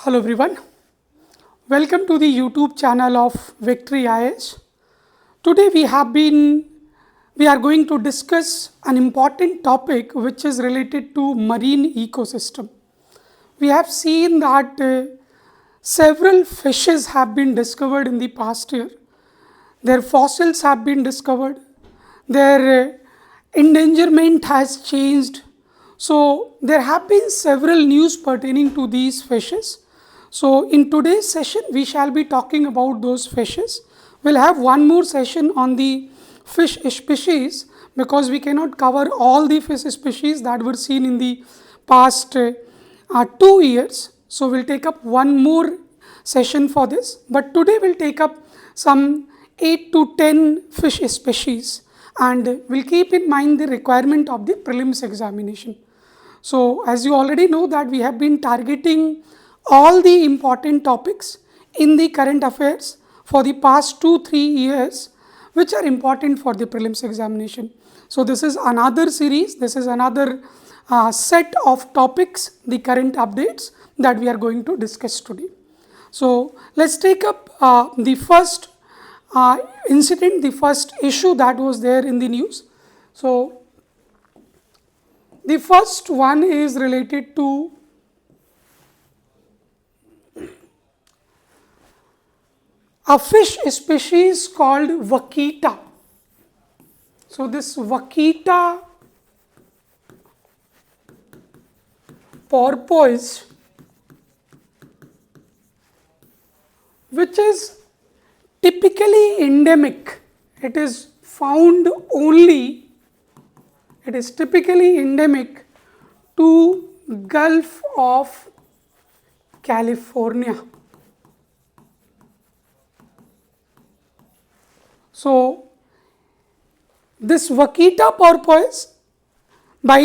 Hello everyone, welcome to the YouTube channel of Victory IS. Today we are going to discuss an important topic which is related to marine ecosystem. We have seen that several fishes have been discovered in the past year. Their fossils have been discovered, their endangerment has changed. So there have been several news pertaining to these fishes. So in today's session we shall be talking about those fishes. We'll have one more session on the fish species because we cannot cover all the fish species that were seen in the past 2 years. So we'll take up one more session for this, but today we'll take up some 8 to 10 fish species and we'll keep in mind the requirement of the prelims examination. So as you already know that we have been targeting all the important topics in the current affairs for the past 2-3 years which are important for the prelims examination. So this is another series, this is another set of topics, the current updates that we are going to discuss today. So let's take up the first incident, the first issue that was there in the news. So the first one is related to a fish species called vaquita. So this vaquita porpoise, which is typically endemic, it is typically endemic to Gulf of California. So this vaquita porpoise, by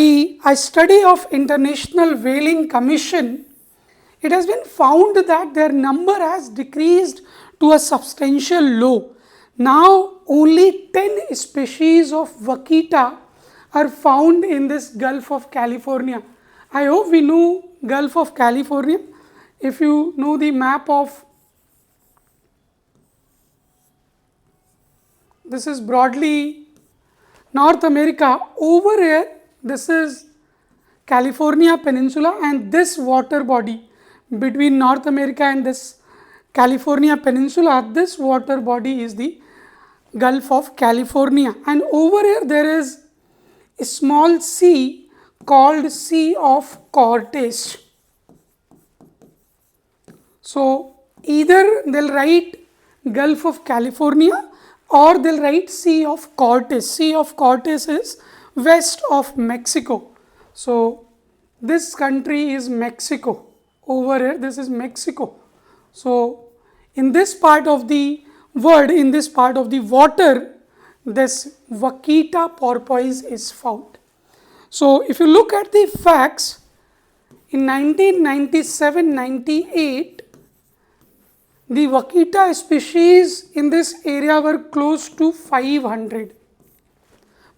a study of International Whaling Commission, it has been found that their number has decreased to a substantial low. Now only 10 species of vaquita are found in this Gulf of California. I hope we know Gulf of California. If you know the map of, this is broadly North America, over here this is California Peninsula, and this water body between North America and this California Peninsula, this water body is the Gulf of California, and over here there is a small sea called Sea of Cortez. So either they'll write Gulf of California or they'll write Sea of Cortez. Sea of Cortez is west of Mexico. So this country is Mexico. Over here this is Mexico. So in this part of the world, in this part of the water, this vaquita porpoise is found. So if you look at the facts, in 1997-98, the vaquita species in this area were close to 500,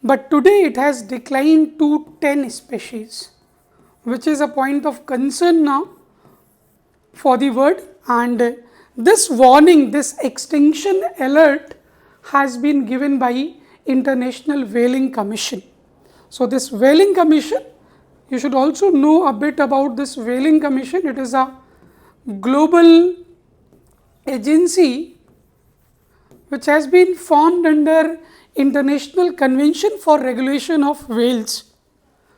but today it has declined to 10 species, which is a point of concern now for the world. And this warning, this extinction alert has been given by International Whaling Commission. So this Whaling Commission, you should also know a bit about this Whaling Commission. It is a global agency which has been formed under International Convention for Regulation of Whales.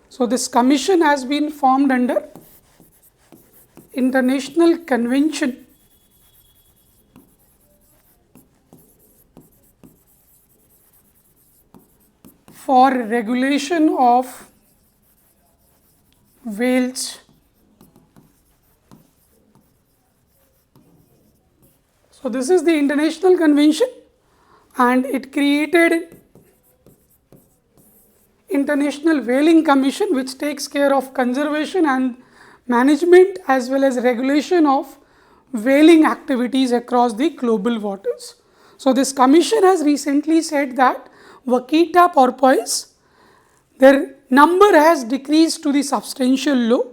So this commission has been formed under International Convention for Regulation of Whales. So this is the International Convention, and it created International Whaling Commission, which takes care of conservation and management as well as regulation of whaling activities across the global waters. So this commission has recently said that vaquita porpoise, their number has decreased to the substantial low,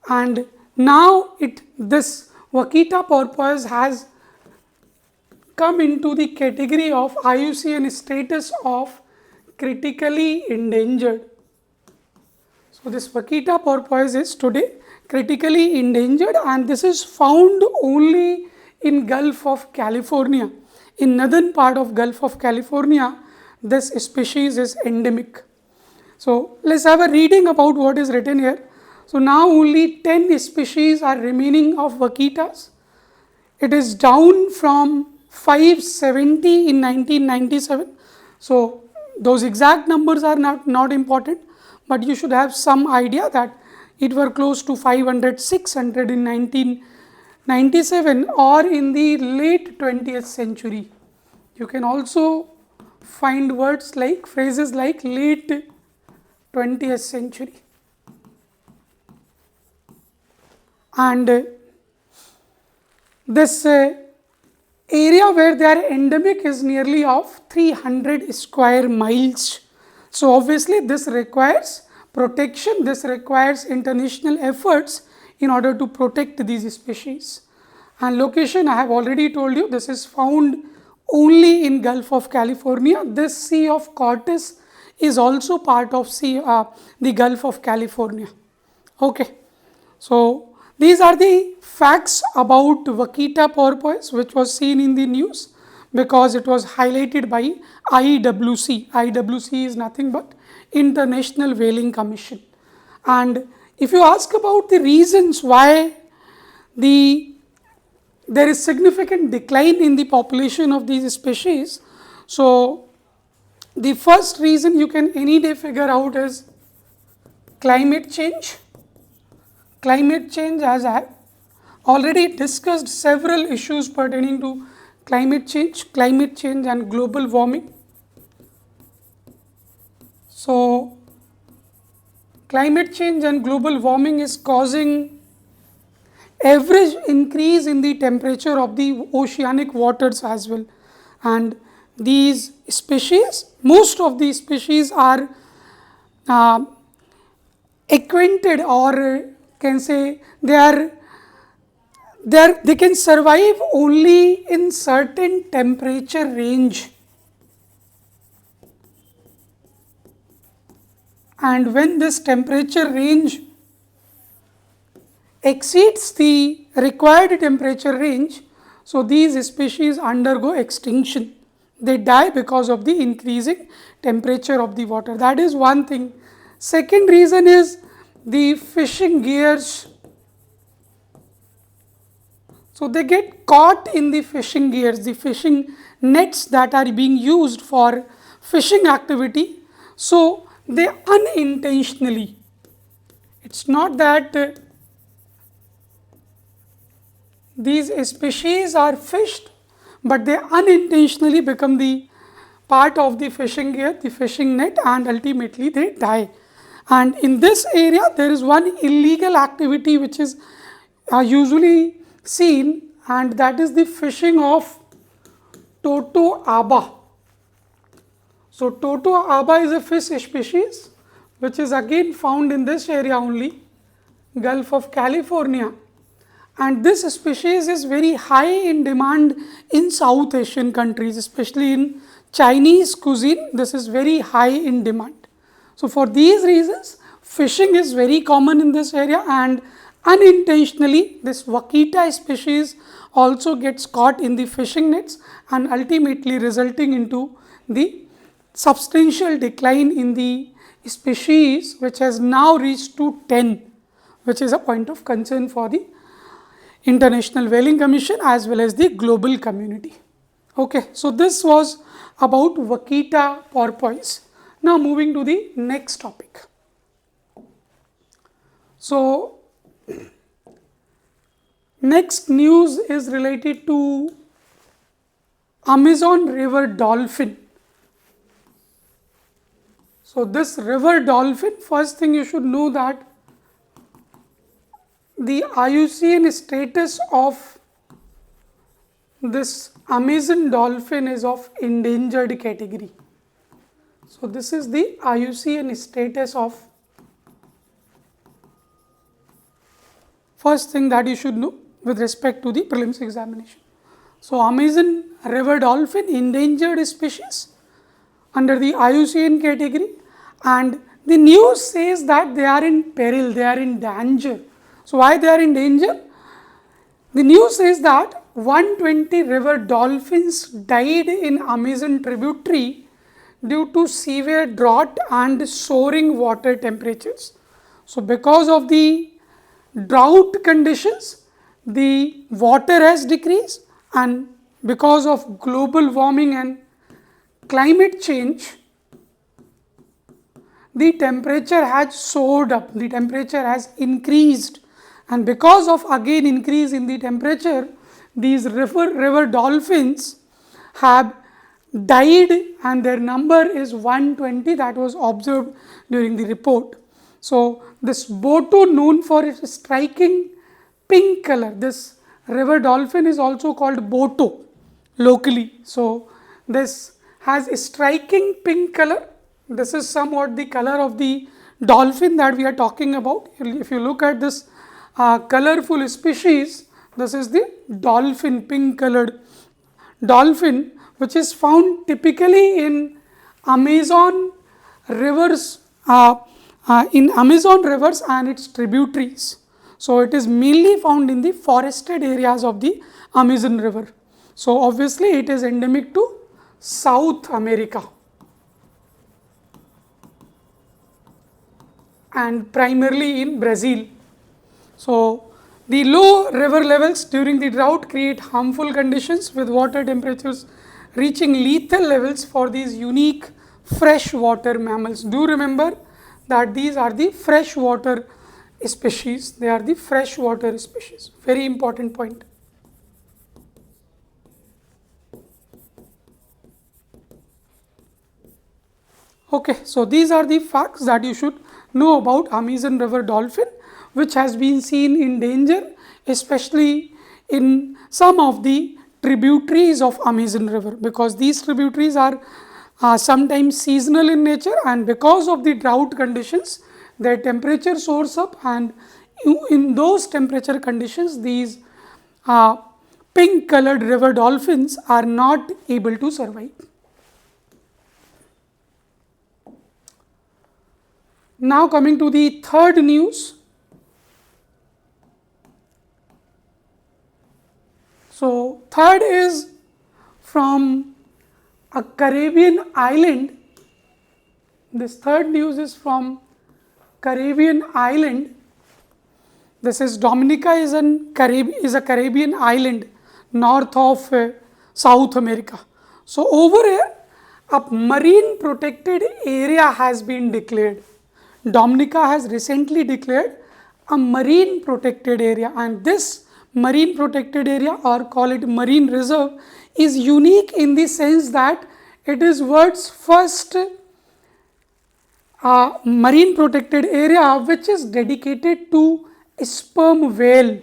and now this Vaquita porpoise has come into the category of IUCN status of critically endangered. So this Vaquita porpoise is today critically endangered, and this is found only in Gulf of California. In northern part of Gulf of California, this species is endemic. So let's have a reading about what is written here. So now only 10 species are remaining of vaquitas. It is down from 570 in 1997. So those exact numbers are not important, but you should have some idea that it were close to 500, 600 in 1997 or in the late 20th century. You can also find words like phrases like late 20th century. And this area where they are endemic is nearly of 300 square miles. So obviously this requires protection, this requires international efforts in order to protect these species. And location I have already told you, this is found only in Gulf of California. This Sea of Cortez is also part of the Gulf of California. Okay. So these are the facts about Vaquita porpoise, which was seen in the news because it was highlighted by IWC. IWC is nothing but International Whaling Commission. And if you ask about the reasons why there is significant decline in the population of these species, so the first reason you can any day figure out is climate change. Climate change, as I have already discussed several issues pertaining to climate change and global warming. So climate change and global warming is causing average increase in the temperature of the oceanic waters as well, and these species, most of these species are acquainted, or can say they can survive only in certain temperature range, and when this temperature range exceeds the required temperature range, so these species undergo extinction. They die because of the increasing temperature of the water. That is one thing. Second reason is the fishing gears. So they get caught in the fishing gears, the fishing nets that are being used for fishing activity. So they unintentionally, it's not that these species are fished, but they unintentionally become the part of the fishing gear, the fishing net, and ultimately they die. And in this area there is one illegal activity which is usually seen, and that is the fishing of totoaba. So totoaba is a fish species which is again found in this area only, Gulf of California. And this species is very high in demand in South Asian countries, especially in Chinese cuisine. This is very high in demand. So for these reasons, fishing is very common in this area, and unintentionally this Vaquita species also gets caught in the fishing nets, and ultimately resulting into the substantial decline in the species, which has now reached to 10, which is a point of concern for the International Whaling Commission as well as the global community. Okay, so this was about Vaquita porpoise. Now moving to the next topic. So next news is related to Amazon river dolphin. So this river dolphin, first thing you should know that the IUCN status of this Amazon dolphin is of endangered category. So this is the IUCN status of, first thing that you should know, with respect to the prelims examination. So, Amazon river dolphin endangered species under the IUCN category, and the news says that they are in peril, they are in danger. So, why they are in danger? The news says that 120 river dolphins died in Amazon tributary due to severe drought and soaring water temperatures. So, because of the drought conditions, the water has decreased, and because of global warming and climate change, the temperature has soared up, the temperature has increased, and because of again increase in the temperature, these river dolphins have died, and their number is 120 that was observed during the report. So, this Boto, known for its striking pink color, this river dolphin is also called Boto locally. So, this has a striking pink color. This is somewhat the color of the dolphin that we are talking about. If you look at this colorful species, this is the dolphin, pink colored dolphin, which is found typically in Amazon rivers, and its tributaries. So, it is mainly found in the forested areas of the Amazon river. So, obviously, it is endemic to South America and primarily in Brazil. So, the low river levels during the drought create harmful conditions with water temperatures reaching lethal levels for these unique freshwater mammals. Do remember that these are the freshwater species, they are the freshwater species, very important point. Okay, so these are the facts that you should know about Amazon river dolphin, which has been seen in danger, especially in some of the tributaries of Amazon river, because these tributaries are sometimes seasonal in nature, and because of the drought conditions, their temperature soars up, and in those temperature conditions, these pink colored river dolphins are not able to survive. Now, coming to the third news. So, third is from a Caribbean island. This third news is from Caribbean island. This is Dominica is a Caribbean island north of South America. So, over here a marine protected area has been declared. Dominica has recently declared a marine protected area, and this marine protected area, or call it marine reserve, is unique in the sense that it is world's first marine protected area which is dedicated to sperm whale.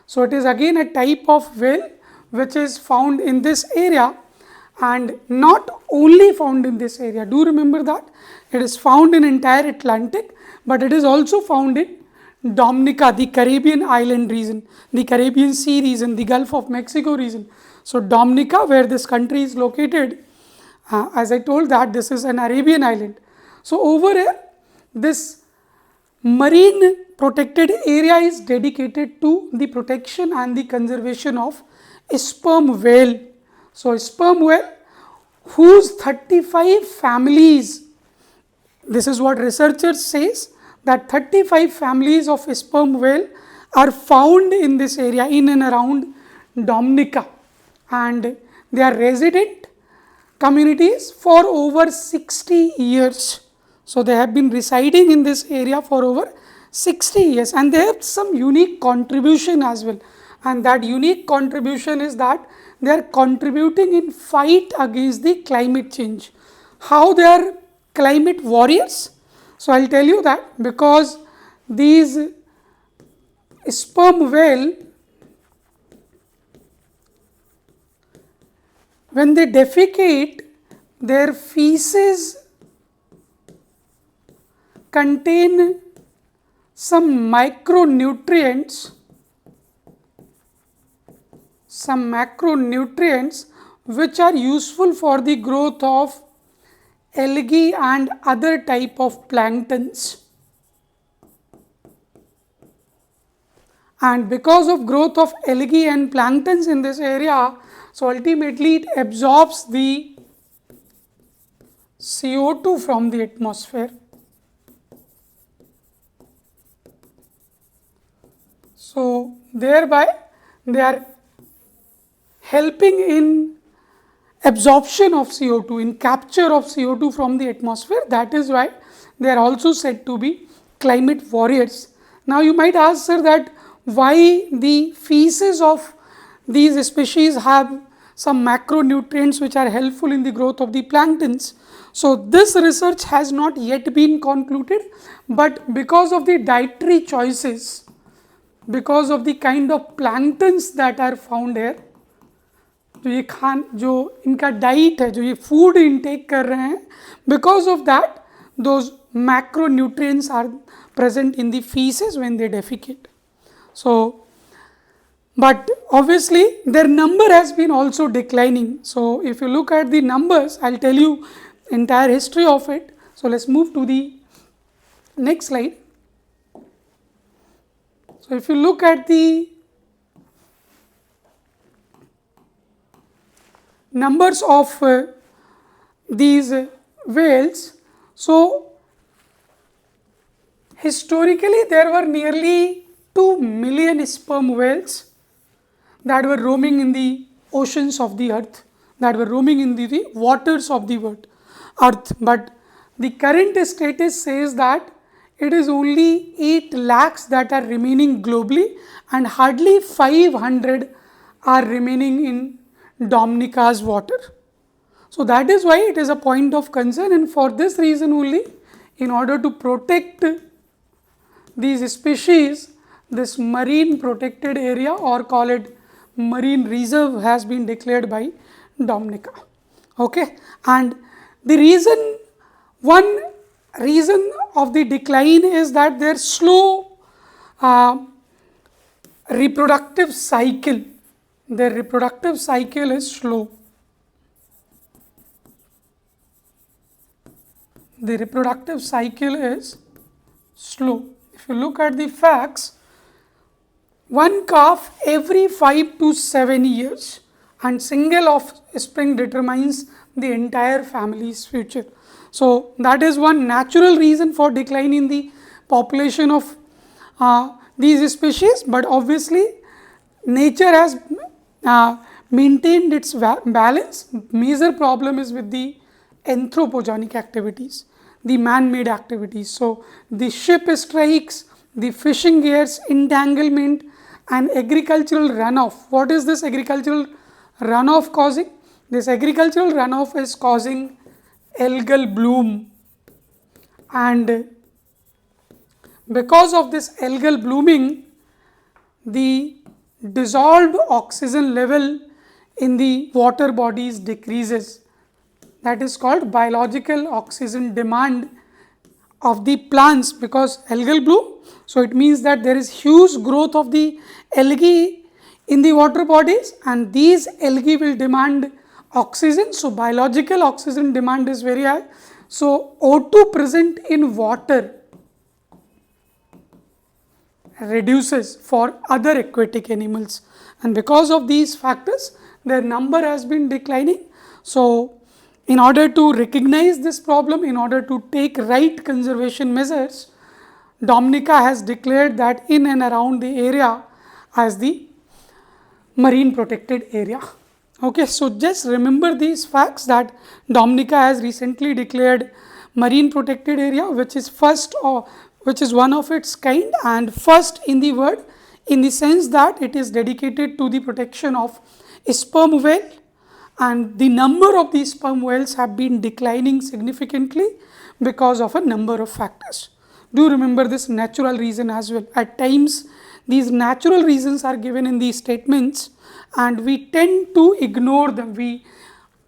So, it is again a type of whale which is found in this area, and not only found in this area. Do remember that it is found in entire Atlantic, but it is also found in Dominica, the Caribbean island region, the Caribbean Sea region, the Gulf of Mexico region. So, Dominica, where this country is located, as I told that this is an Arabian island. So, over here this marine protected area is dedicated to the protection and the conservation of sperm whale. So, sperm whale whose 35 families, this is what researchers says, that 35 families of sperm whale are found in this area in and around Dominica, and they are resident communities for over 60 years. So, they have been residing in this area for over 60 years, and they have some unique contribution as well, and that unique contribution is that they are contributing in fight against the climate change. How they are climate warriors? So, I will tell you that because these sperm whale, when they defecate, their feces contain some micronutrients some macronutrients which are useful for the growth of algae and other type of planktons. And because of growth of algae and planktons in this area, so ultimately it absorbs the CO2 from the atmosphere. So thereby they are helping in absorption of CO2, in capture of CO2 from the atmosphere. That is why they are also said to be climate warriors. Now you might ask, sir, that why the feces of these species have some macronutrients which are helpful in the growth of the planktons. So this research has not yet been concluded, but because of the dietary choices, because of the kind of planktons that are found here, जो ये खान जो इनका diet है, जो ये food intake कर रहे हैं, because of that those macronutrients are present in the feces when they defecate. So but obviously their number has been also declining. So if you look at the numbers, I'll tell you entire history of it. So let's move to the next slide. So if you look at the numbers of these whales, so historically there were nearly 2 million sperm whales that were roaming in the oceans of the earth, that were roaming in the waters of the earth. But the current status says that it is only 8 lakhs that are remaining globally, and hardly 500 are remaining in Dominica's water. So that is why it is a point of concern, and for this reason only, in order to protect these species, this marine protected area, or call it marine reserve, has been declared by Dominica. Okay, and the reason, one reason of the decline is that their slow reproductive cycle. Their reproductive cycle is slow. The reproductive cycle is slow. If you look at the facts, one calf every 5 to 7 years, and single offspring determines the entire family's future. So that is one natural reason for decline in the population of these species, but obviously nature has maintained its balance. Major problem is with the anthropogenic activities, the man-made activities. So the ship strikes, the fishing gears entanglement, and agricultural runoff. What is this agricultural runoff causing? This agricultural runoff is causing algal bloom, and because of this algal blooming, the dissolved oxygen level in the water bodies decreases. That is called biological oxygen demand of the plants, because algal bloom. So it means that there is huge growth of the algae in the water bodies, and these algae will demand oxygen. So biological oxygen demand is very high. So O2 present in water reduces for other aquatic animals, and because of these factors their number has been declining. So in order to recognize this problem, in order to take right conservation measures, Dominica has declared that in and around the area as the marine protected area. Okay, so just remember these facts, that Dominica has recently declared marine protected area, which is first, or which is one of its kind, and first in the world, in the sense that it is dedicated to the protection of sperm whale, and the number of these sperm whales have been declining significantly because of a number of factors. Do remember this natural reason as well. At times these natural reasons are given in these statements and we tend to ignore them. We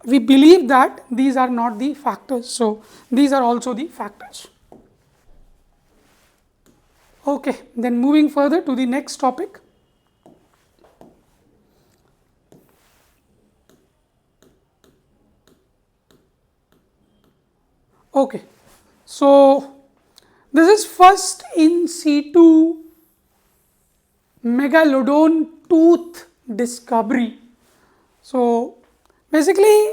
believe that these are not the factors. So these are also the factors. Okay, then moving further to the next topic. Okay, so this is first in situ megalodon tooth discovery. So basically,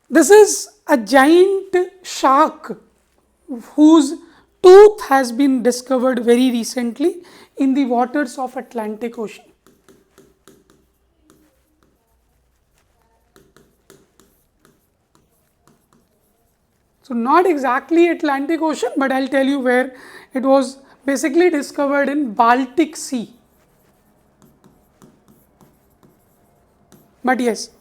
this is a giant shark whose tooth has been discovered very recently in the waters of Atlantic Ocean. So not exactly Atlantic Ocean, but I'll tell you where it was basically discovered in Baltic Sea. But yes,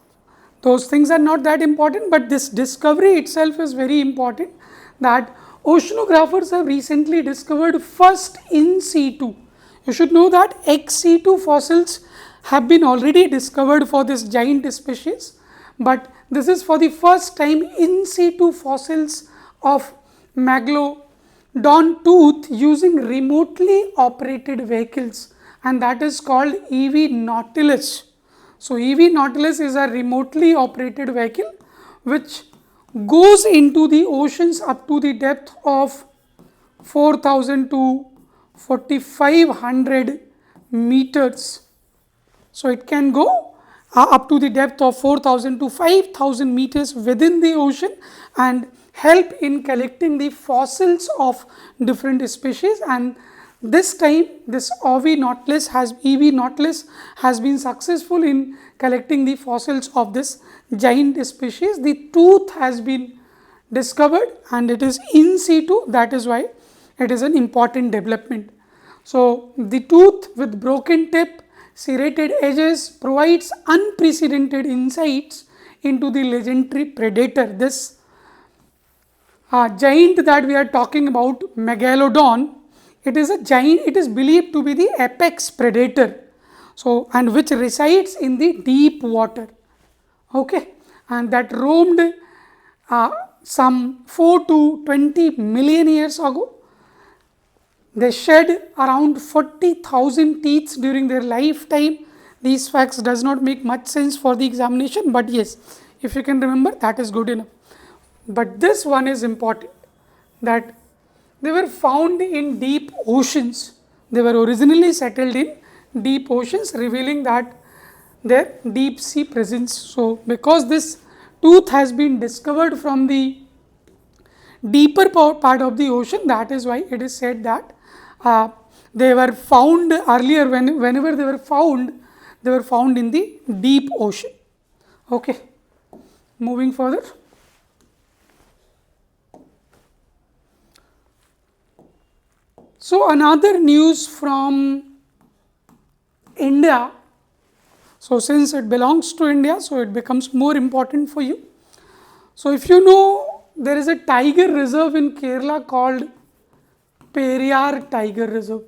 those things are not that important, but this discovery itself is very important, that oceanographers have recently discovered first in situ. You should know that ex situ fossils have been already discovered for this giant species, but this is for the first time in situ fossils of megalodon tooth using remotely operated vehicles, and that is called EV Nautilus. So EV Nautilus is a remotely operated vehicle which goes into the oceans up to the depth of 4000 to 4500 meters. So it can go up to the depth of 4000 to 5000 meters within the ocean and help in collecting the fossils of different species, and this time this EV Nautilus has been successful in collecting the fossils of this giant species. The tooth has been discovered and it is in situ, that is why it is an important development. So the tooth with broken tip, serrated edges provides unprecedented insights into the legendary predator. This giant that we are talking about, megalodon, it is a giant, it is believed to be the apex predator, so and which resides in the deep water, okay, and that roamed some 4 to 20 million years ago. They shed around 40,000 teeth during their lifetime. These facts does not make much sense for the examination, but yes, if you can remember, that is good enough. But this one is important, that they were found in deep oceans. They were originally settled in deep oceans, revealing that their deep sea presence. So because this tooth has been discovered from the deeper part of the ocean, that is why it is said that they were found earlier, whenever they were found in the deep ocean. Okay, moving further. So another news from India. So since it belongs to India, so it becomes more important for you. So if you know, there is a tiger reserve in Kerala called Periyar Tiger Reserve.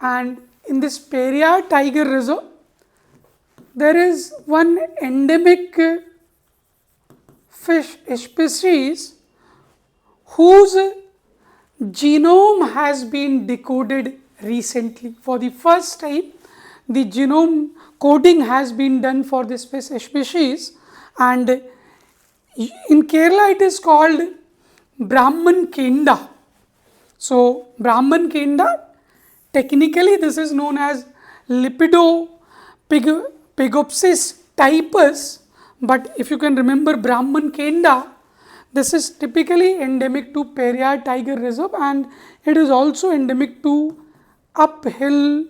And in this Periyar Tiger Reserve, there is one endemic fish species whose genome has been decoded recently. For the first time, the genome coding has been done for this species, and in Kerala it is called Brahman Kenda. So Brahman Kenda, technically this is known as Lepidopygopsis typus, but if you can remember Brahman Kenda, this is typically endemic to Periyar Tiger Reserve, and it is also endemic to uphill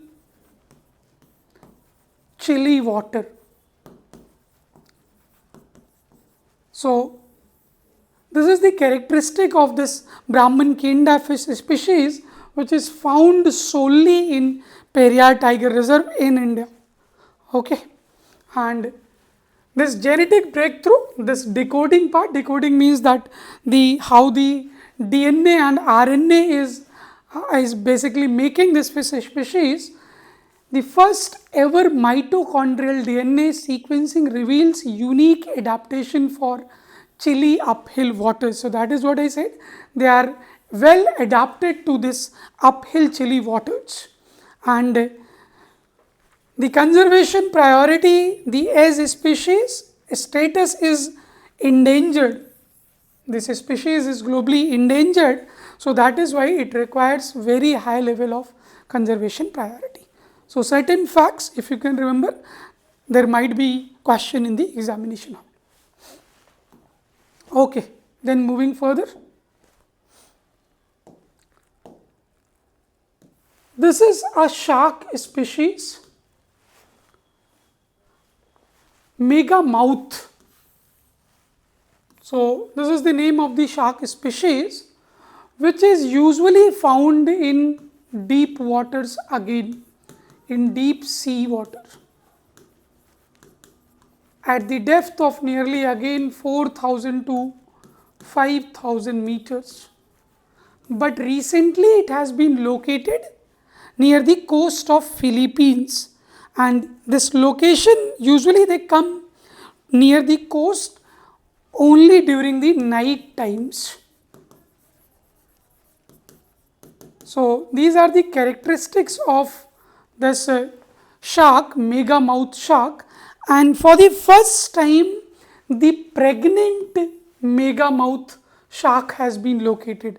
chilly water. So this is the characteristic of this Brahman Kenda fish species, which is found solely in Periyar Tiger Reserve in India. Okay, and this genetic breakthrough, this decoding part, decoding means that how the DNA and RNA is basically making this fish species. The first ever mitochondrial DNA sequencing reveals unique adaptation for chilly uphill waters. So that is what I said. They are well adapted to this uphill chilly waters, and The conservation priority, the S species status is endangered. This species is globally endangered, so that is why it requires very high level of conservation priority. So certain facts, if you can remember, there might be question in the examination hall. Okay, then moving further. This is a shark species, megamouth. So this is the name of the shark species, which is usually found in deep waters, again in deep sea water, at the depth of nearly again 4,000 to 5,000 meters. But recently it has been located near the coast of Philippines, and this location usually they come near the coast only during the night times. So these are the characteristics of this shark, megamouth shark, and for the first time the pregnant megamouth shark has been located.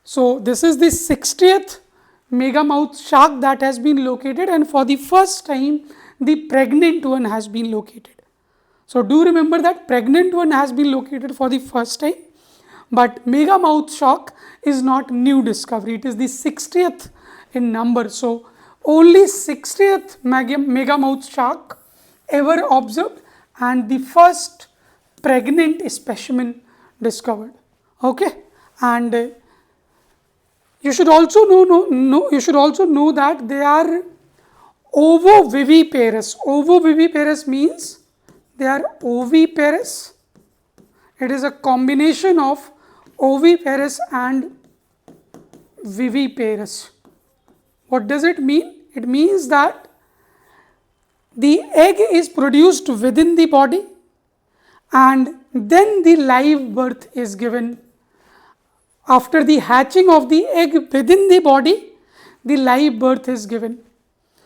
So this is the 60th megamouth shark that has been located, and for the first time the pregnant one has been located. So do remember that pregnant one has been located for the first time, but megamouth shark is not new discovery, it is the 60th in number. So only 60th megamouth shark ever observed and the first pregnant specimen discovered. Okay, and you should also know that they are ovoviviparous. Ovoviviparous means they are oviparous. It is a combination of oviparous and viviparous. What does it mean? It means that the egg is produced within the body and then the live birth is given. After the hatching of the egg within the body, the live birth is given.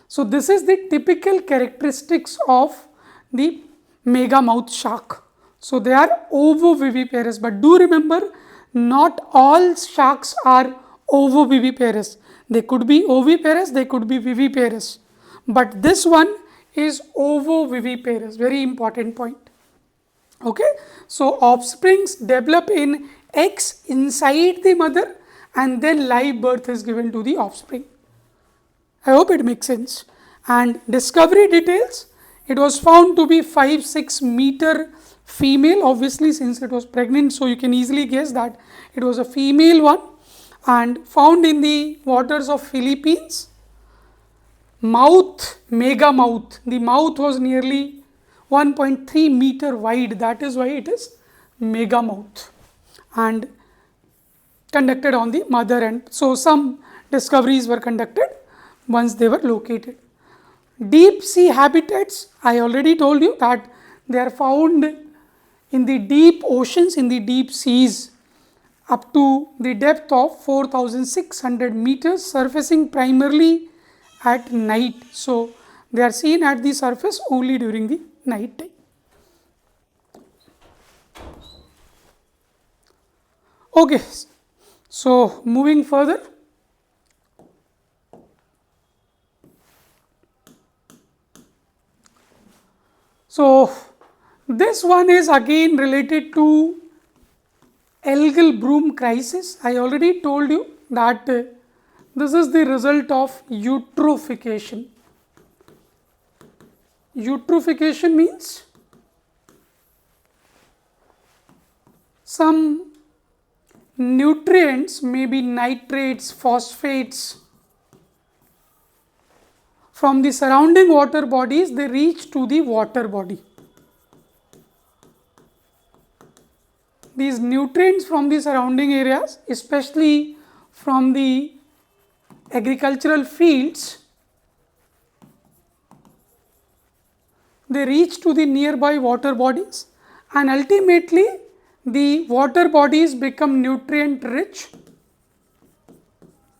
So this is the typical characteristics of the megamouth shark. So they are ovoviviparous, but do remember, not all sharks are ovoviviparous. They could be oviparous, they could be viviparous, but this one is ovoviviparous. Very important point. Okay, so offsprings develop in eggs inside the mother and then live birth is given to the offspring. I hope it makes sense. And discovery details, it was found to be 5-6 meter female, obviously since it was pregnant, so you can easily guess that it was a female one, and found in the waters of Philippines. Mouth, megamouth, the mouth was nearly 1.3 meter wide, that is why it is megamouth, and conducted on the mother end. So some discoveries were conducted once they were located. Deep sea habitats, I already told you that they are found in the deep oceans, in the deep seas, up to the depth of 4,600 meters, surfacing primarily at night. So they are seen at the surface only during the night time. Okay, so moving further. So this one is again related to algal bloom crisis. I already told you that this is the result of eutrophication. Eutrophication means some nutrients, maybe nitrates, phosphates, from the surrounding water bodies, they reach to the water body. These nutrients from the surrounding areas, especially from the agricultural fields, they reach to the nearby water bodies, and ultimately the water bodies become nutrient rich,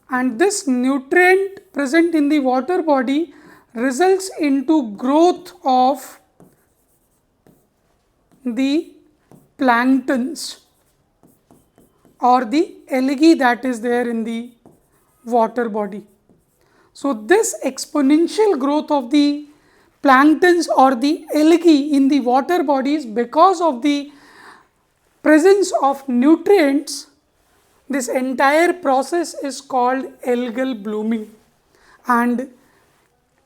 and this nutrient present in the water body results into growth of the planktons or the algae that is there in the water body. So, this exponential growth of the planktons or the algae in the water bodies because of the presence of nutrients, this entire process is called algal blooming, and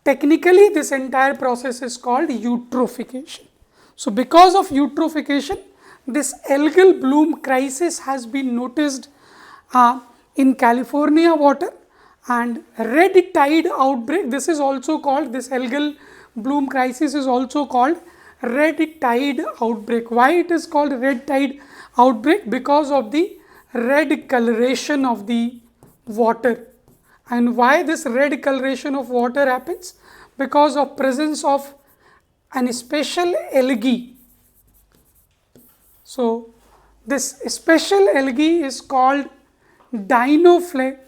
technically this entire process is called eutrophication. So, because of eutrophication, this algal bloom crisis has been noticed in California water, and red tide outbreak, this is also called, this algal bloom crisis is also called red tide outbreak. Why it is called red tide outbreak? Because of the red coloration of the water. And why this red coloration of water happens? Because of presence of an special algae. So, this special algae is called dinoflagellate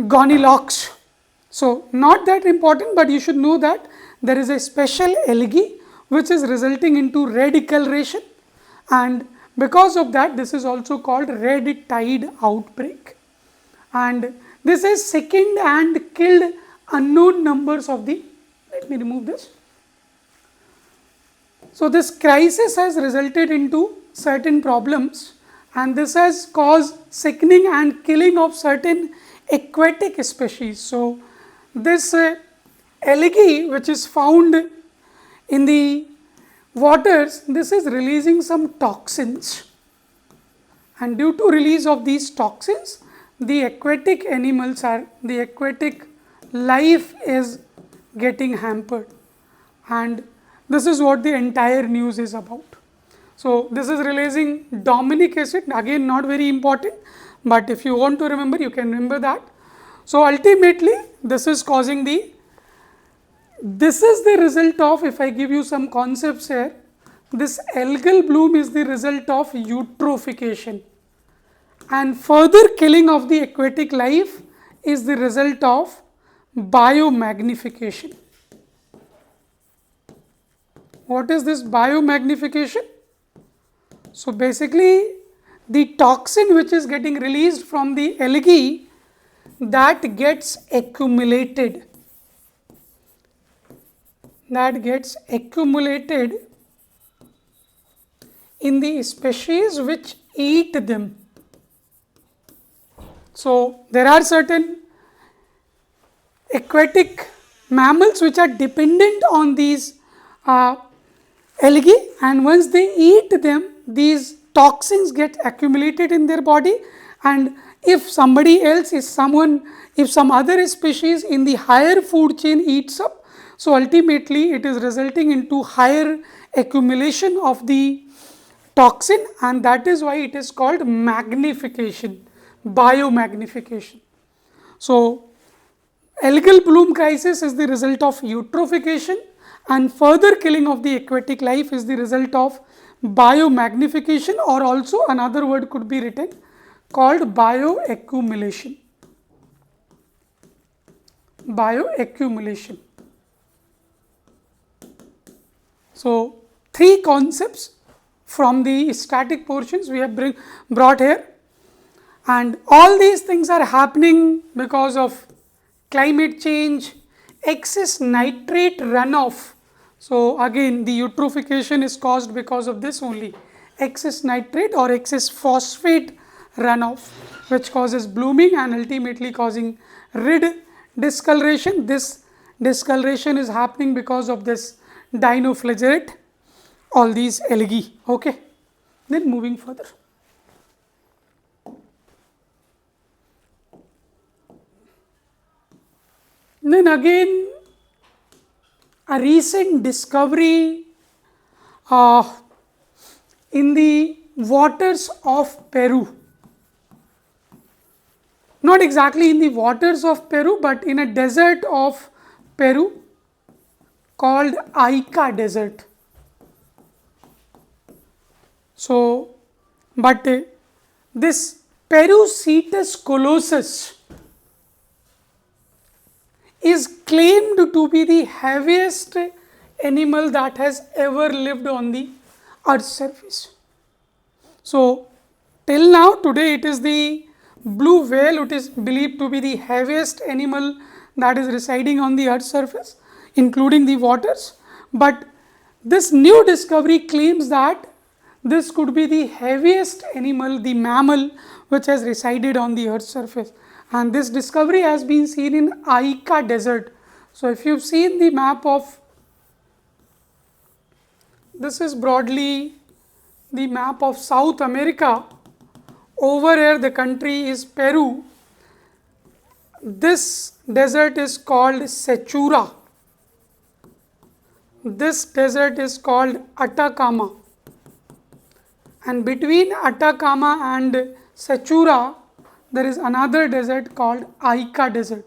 gonilox. So, not that important, but you should know that there is a special algae which is resulting into red coloration, and because of that this is also called red tide outbreak, and this is sickened and killed unknown numbers of the, let me remove this. So, this crisis has resulted into certain problems, and this has caused sickening and killing of certain aquatic species. So, this algae which is found in the waters, this is releasing some toxins, and due to release of these toxins, the aquatic animals are, the aquatic life is getting hampered, and this is what the entire news is about. So, this is releasing dominic acid, again not very important, but if you want to remember, you can remember that. So, ultimately this is causing the, this is the result of, if I give you some concepts here, this algal bloom is the result of eutrophication, and further killing of the aquatic life is the result of biomagnification. What is this biomagnification? So, basically the toxin which is getting released from the algae, that gets accumulated, in the species which eat them. So, there are certain aquatic mammals which are dependent on these algae, and once they eat them, these toxins get accumulated in their body, and if somebody else is if some other species in the higher food chain eats up, so ultimately it is resulting into higher accumulation of the toxin, and that is why it is called magnification, biomagnification. So, algal bloom crisis is the result of eutrophication, and further killing of the aquatic life is the result of biomagnification, or also another word could be written called bioaccumulation. Bioaccumulation. So, three concepts from the static portions we have brought here, and all these things are happening because of climate change, excess nitrate runoff. So, again the eutrophication is caused because of this only, excess nitrate or excess phosphate runoff, which causes blooming and ultimately causing red discoloration. This discoloration is happening because of this dinoflagellate, all these algae. Okay. Then moving further. Then again, a recent discovery in the waters of Peru, not exactly in the waters of Peru, but in a desert of Peru called Ica desert. So, but this Perucetus colossus is claimed to be the heaviest animal that has ever lived on the earth's surface. So, till now today it is the blue whale, it is believed to be the heaviest animal that is residing on the earth's surface, including the waters. But this new discovery claims that this could be the heaviest animal, the mammal which has resided on the earth's surface, and this discovery has been seen in Ica desert. So, if you have seen the map of, this is broadly the map of South America. Over here the country is Peru. This desert is called Sechura. This desert is called Atacama, and between Atacama and Sechura there is another desert called Ica desert.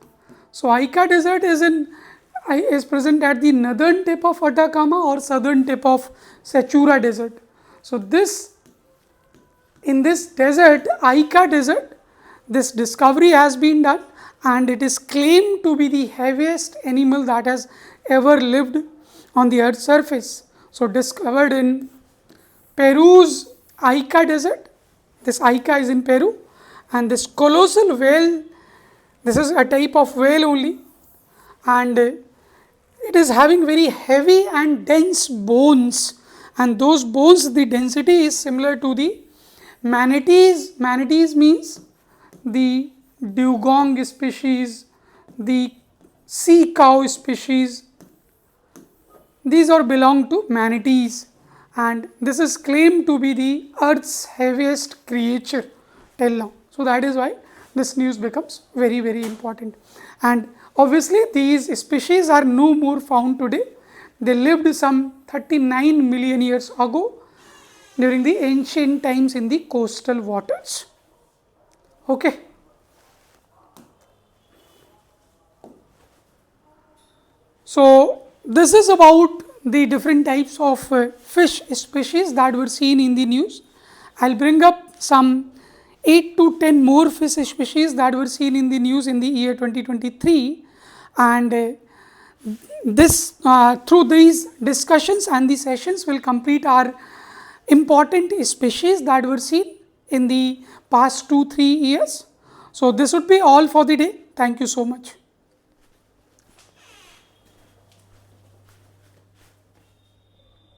So, Ica desert is present at the northern tip of Atacama or southern tip of Sechura desert. So, in this desert, Ica desert, this discovery has been done, and it is claimed to be the heaviest animal that has ever lived on the earth's surface. So, discovered in Peru's Ica desert. This Ica is in Peru, and this colossal whale, this is a type of whale only, and it is having very heavy and dense bones, and those bones, the density is similar to the manatees. Manatees means the dugong species, the sea cow species, these all belong to manatees, and this is claimed to be the earth's heaviest creature till now. So, that is why this news becomes very, very important, and obviously these species are no more found today. They lived some 39 million years ago during the ancient times in the coastal waters. Okay. So, this is about the different types of fish species that were seen in the news. I will bring up some 8 to 10 more fish species that were seen in the news in the year 2023, and this through these discussions and the sessions will complete our important species that were seen in the past 2-3 years. So, this would be all for the day. Thank you so much.